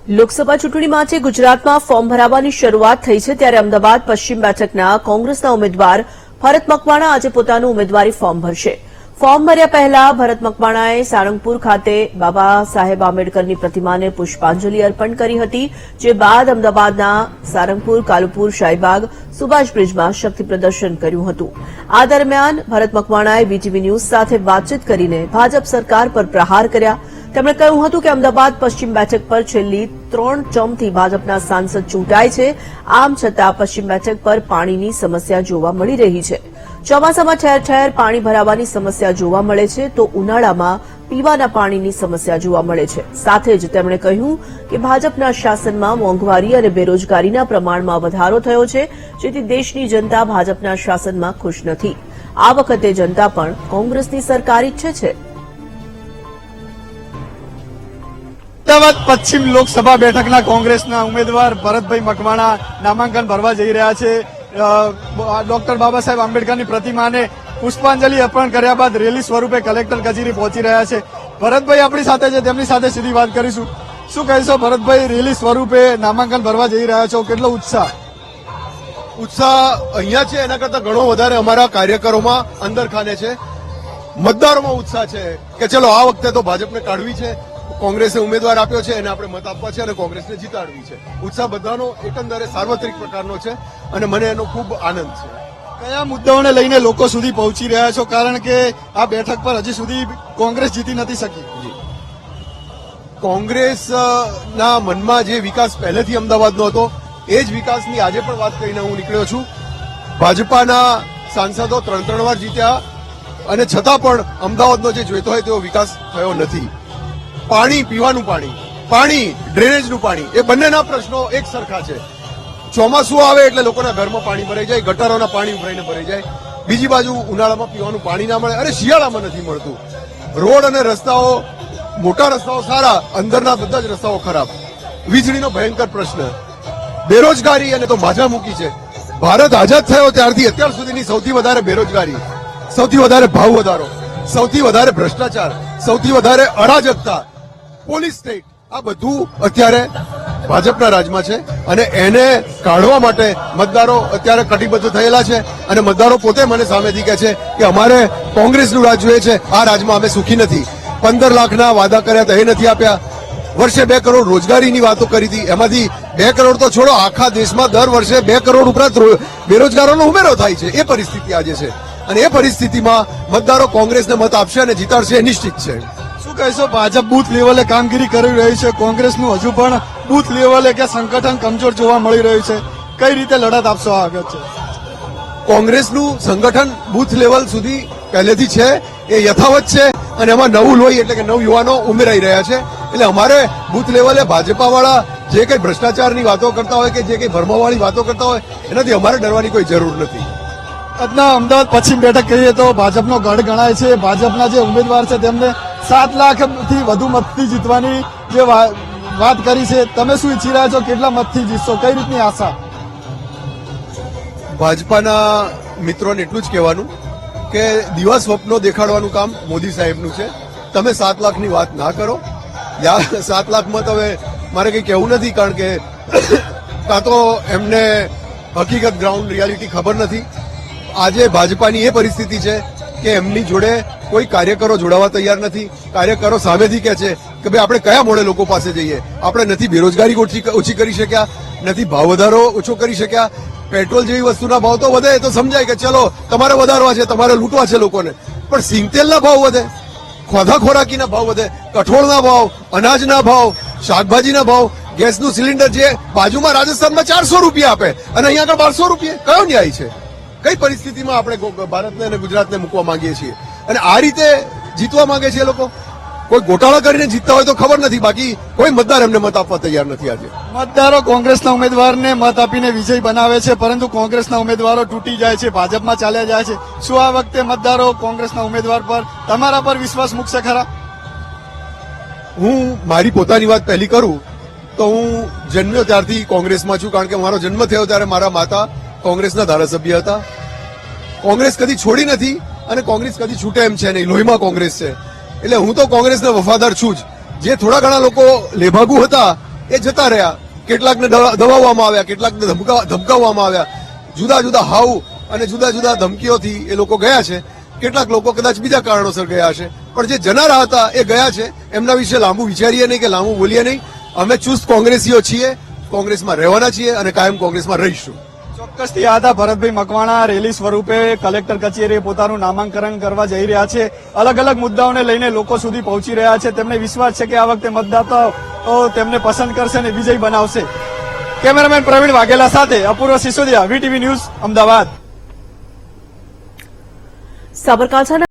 લોકસભા ચૂંટણી માટે ગુજરાતમાં ફોર્મ ભરાવાની શરૂઆત થઈ છે ત્યારે અમદાવાદ પશ્ચિમ બેઠકના કોંગ્રેસના ઉમેદવાર ભરત મકવાણા આજે પોતાનું ઉમેદવારી ફોર્મ ભરશે। ફોર્મ ભર્યા પહેલા ભરત મકવાણાએ સારંગપુર ખાતે બાબા સાહેબ આંબેડકરની પ્રતિમાને પુષ્પાંજલિ અર્પણ કરી હતી, જે બાદ અમદાવાદના સારંગપુર, કાલુપુર, શાહીબાગ, સુભાષ બ્રિજમાં શક્તિ પ્રદર્શન કર્યું હતું। આ દરમિયાન ભરત મકવાણાએ બીટીવી ન્યૂઝ સાથે વાતચીત કરીને ભાજપ સરકાર પર પ્રહાર કર્યા। તેમણે કહ્યું હતું કે અમદાવાદ પશ્ચિમ બેઠક પર છેલ્લી 3 ટર્મથી ભાજપના સાંસદ ચૂંટાય છે, આમ છતાં પશ્ચિમ બેઠક પર પાણીની સમસ્યા જોવા મળી રહી છે। ચોમાસામાં ઠેર ઠેર પાણી ભરાવાની સમસ્યા જોવા મળે છે તો ઉનાળામાં પીવાના પાણીની સમસ્યા જોવા મળે છે। સાથે જ તેમણે કહ્યું કે ભાજપના શાસનમાં મોંઘવારી અને બેરોજગારીના પ્રમાણમાં વધારો થયો છે, જેથી દેશની જનતા ભાજપના શાસનમાં ખુશ નથી। આ વખતે જનતા પણ કોંગ્રેસની સરકાર ઈચ્છે છે। અમદાવાદ પશ્ચિમ લોકસભા બેઠકના કોંગ્રેસના ઉમેદવાર ભરતભાઈ મકવાણા નામાંકન ભરવા જઈ રહ્યા છે। ડોક્ટર બાબા સાહેબ આંબેડકરની પ્રતિમાને પુષ્પાંજલિ અર્પણ કર્યા બાદ રેલી સ્વરૂપે કલેક્ટર કચેરી પહોંચી રહ્યા છે। ભરતભાઈ આપણી સાથે છે, તેમની સાથે સીધી વાત કરીશું। શું કહીશો ભરતભાઈ, રેલી સ્વરૂપે નામાંકન ભરવા જઈ રહ્યા છો, કેટલો ઉત્સાહ અહીંયા છે એના કરતા ઘણો વધારે અમારા કાર્યકરોમાં અંદર ખાને છે, મતદારોમાં ઉત્સાહ છે કે ચલો આ વખતે તો ભાજપને કાઢવી છે, કોંગ્રેસે ઉમેદવાર આપ્યો છે એને આપણે મત આપવા છે અને કોંગ્રેસને જીતાડવી છે। ઉત્સાહ બધાનો એકંદરે સાર્વત્રિક પ્રકારનો છે અને મને એનો ખૂબ આનંદ છે। કયા મુદ્દાઓને લઈને લોકો સુધી પહોંચી રહ્યા છો, કારણ કે આ બેઠક પર હજી સુધી કોંગ્રેસ જીતી નથી શકી? કોંગ્રેસના મનમાં જે વિકાસ પહેલેથી અમદાવાદનો હતો એ જ વિકાસની આજે પણ વાત કરીને હું નીકળ્યો છું। ભાજપાના સાંસદો 3 વાર જીત્યા અને છતાં પણ અમદાવાદનો જે જોઈતો હોય તેવો વિકાસ થયો નથી। પાણી, પીવાનું પાણી, ડ્રેનેજનું પાણી, એ બંનેના પ્રશ્નો એક સરખા છે। ચોમાસું આવે એટલે લોકોના ઘરમાં પાણી ભરાઈ જાય, ગટરોના પાણી ઉભરાઈને ભરાઈ જાય। બીજી બાજુ ઉનાળામાં પીવાનું પાણી ના મળે, અને શિયાળામાં નથી મળતું। રોડ અને રસ્તાઓ, મોટા રસ્તાઓ સારા, અંદરના બધા જ રસ્તાઓ ખરાબ। વીજળીનો ભયંકર પ્રશ્ન, બેરોજગારી અને તો માજા મૂકી છે। ભારત આઝાદ થયો ત્યારથી અત્યાર સુધીની સૌથી વધારે બેરોજગારી, સૌથી વધારે ભાવ વધારો, સૌથી વધારે ભ્રષ્ટાચાર, સૌથી વધારે અરાજકતા, પોલીસ સ્ટેટ, આ બધું અત્યારે ભાજપના રાજમાં છે અને એને કાઢવા માટે મતદારો અત્યારે કટિબદ્ધ થયેલા છે। અને મતદારો પોતે મને સામેથી કહે છે કે અમારે કોંગ્રેસનું રાજ જોઈએ છે, આ રાજમાં અમે સુખી નથી। 15 લાખના વાદા કર્યા તો એ નથી આપ્યા। વર્ષે 2 કરોડ રોજગારીની વાતો કરી હતી, એમાંથી 2 કરોડ તો છોડો, આખા દેશમાં દર વર્ષે 2 કરોડ ઉપરાંત બેરોજગારોનો ઉમેરો થાય છે। એ પરિસ્થિતિ આજે છે અને એ પરિસ્થિતિમાં મતદારો કોંગ્રેસને મત આપશે અને જીતાડશે એ નિશ્ચિત છે। શું કહીશો, ભાજપ બૂથ લેવલે કામગીરી કરી રહી છે, કોંગ્રેસનું હજુ પણ બૂથ લેવલે કે સંગઠન કમજોર જોવા મળી રહ્યું છે, કઈ રીતે લડત આપશો આગળ? છે કોંગ્રેસનું સંગઠન બૂથ લેવલ સુધી પહેલેથી છે, એ યથાવત છે અને એમાં નવું લોહી એટલે કે નવ યુવાનો ઉમેરાઈ રહ્યા છે। એટલે અમારે બૂથ લેવલે ભાજપાવાળા જે કંઈ ભ્રષ્ટાચારની વાતો કરતા હોય કે જે કંઈ ભરમાવાળી વાતો કરતા હોય એનાથી અમારે ડરવાની કોઈ જરૂર નથી। આજના અમદાવાદ પશ્ચિમ બેઠક કહીએ તો ભાજપનો ગઢ ગણાય છે। ભાજપના જે ઉમેદવાર છે તેમને 7 લાખથી વધુ મતથી જીતવાની જે વાત કરી છે, તમે શું ઈચ્છી રહ્યા છો, કેટલા મતથી જીતશો, કઈ રીતની આશા? ભાજપાના મિત્રોને એટલું જ કહેવાનું કે દિવા સ્વપ્નો દેખાડવાનું કામ મોદી સાહેબનું છે। તમે 7 લાખની વાત ના કરો। 7 લાખ મત હવે મારે કંઈ કહેવું નથી, કારણ કે કાં તો એમને હકીકત, ગ્રાઉન્ડ રિયાલિટી ખબર નથી। આજે ભાજપાની એ પરિસ્થિતિ છે કે એમની જોડે કોઈ કાર્યકરો જોડાવા તૈયાર નથી। કાર્યકરો સામેથી કહે છે કે ભાઈ આપણે કયા મોડે લોકો પાસે જઈએ? આપણે નથી બેરોજગારી ઓછી કરી શક્યા, નથી ભાવ વધારો ઓછો કરી શક્યા। પેટ્રોલ જેવી વસ્તુના ભાવ તો વધે તો સમજાય કે ચલો તમારે વધારવા છે, તમારે લૂંટવા છે લોકોને, પણ સિંગતેલના ભાવ વધે, ખોધા ખોરાકીના ભાવ વધે, કઠોળના ભાવ, અનાજના ભાવ, શાકભાજીના ભાવ, ગેસનું સિલિન્ડર જે બાજુમાં રાજસ્થાનમાં 400 રૂપિયા આપે અને અહીંયા આગળ 1200 રૂપિયા, કયો ન્યાય છે? કઈ પરિસ્થિતિમાં આપણે ભારતને અને ગુજરાતને મૂકવા માંગીએ છીએ? અને આ રીતે જીતવા માંગે છે લોકો? કોઈ ગોટાળા કરીને જીતતા હોય તો ખબર નથી, બાકી કોઈ મતદાર એમને મત આપવા તૈયાર નથી। આજે મતદારો કોંગ્રેસના ઉમેદવારને મત આપીને વિજય બનાવે છે, પરંતુ કોંગ્રેસના ઉમેદવારો તૂટી જાય છે, ભાજપમાં ચાલ્યા જાય છે। શું આ વખતે મતદારો કોંગ્રેસના ઉમેદવાર પર, તમારા પર વિશ્વાસ મૂકશે ખરા? હું મારી પોતાની વાત પહેલી કરું તો હું જન્મ્યો ત્યારથી કોંગ્રેસમાં છું, કારણ કે મારો જન્મ થયો ત્યારે મારા માતા કોંગ્રેસના ધારાસભ્ય હતા। કોંગ્રેસ કદી છોડી નથી અને કોંગ્રેસ કદી છૂટે એમ છે નહીં, લોહીમાં કોંગ્રેસ છે। એટલે હું તો કોંગ્રેસને વફાદાર છું જ। જે થોડા ઘણા લોકો લેભાગુ હતા એ જતા રહ્યા. કેટલાકને દબાવવામાં આવ્યા, કેટલાકને ધમકાવવામાં આવ્યા. જુદા જુદા હાવ અને જુદા જુદા ધમકીઓથી એ લોકો ગયા છે. કેટલાક લોકો કદાચ બીજા કારણોસર ગયા છે, પણ જે જનારા હતા એ ગયા છે. એમના વિશે લાંબુ વિચારીએ નહીં કે લાંબુ બોલીએ નહીં. અમે ચુસ્ત કોંગ્રેસીઓ છીએ, કોંગ્રેસમાં રહેવાના છીએ અને કાયમ કોંગ્રેસમાં રહીશું. ચોક્કસથી આ હતા ભરતભાઈ મકવાણા. રેલી સ્વરૂપે કલેક્ટર કચેરીએ પોતાનું નામાંકન કરવા જઈ રહ્યા છે. અલગ અલગ મુદ્દાઓને લઈને લોકો સુધી પહોંચી રહ્યા છે. તેમને વિશ્વાસ છે કે આ વખતે મતદાતાઓ તેમને પસંદ કરશે અને વિજય બનાવશે. કેમેરામેન પ્રવીણ વાઘેલા સાથે અપૂર્વ સિસોદિયા, વીટીવી ન્યૂઝ, અમદાવાદ. સાબરકાંઠાના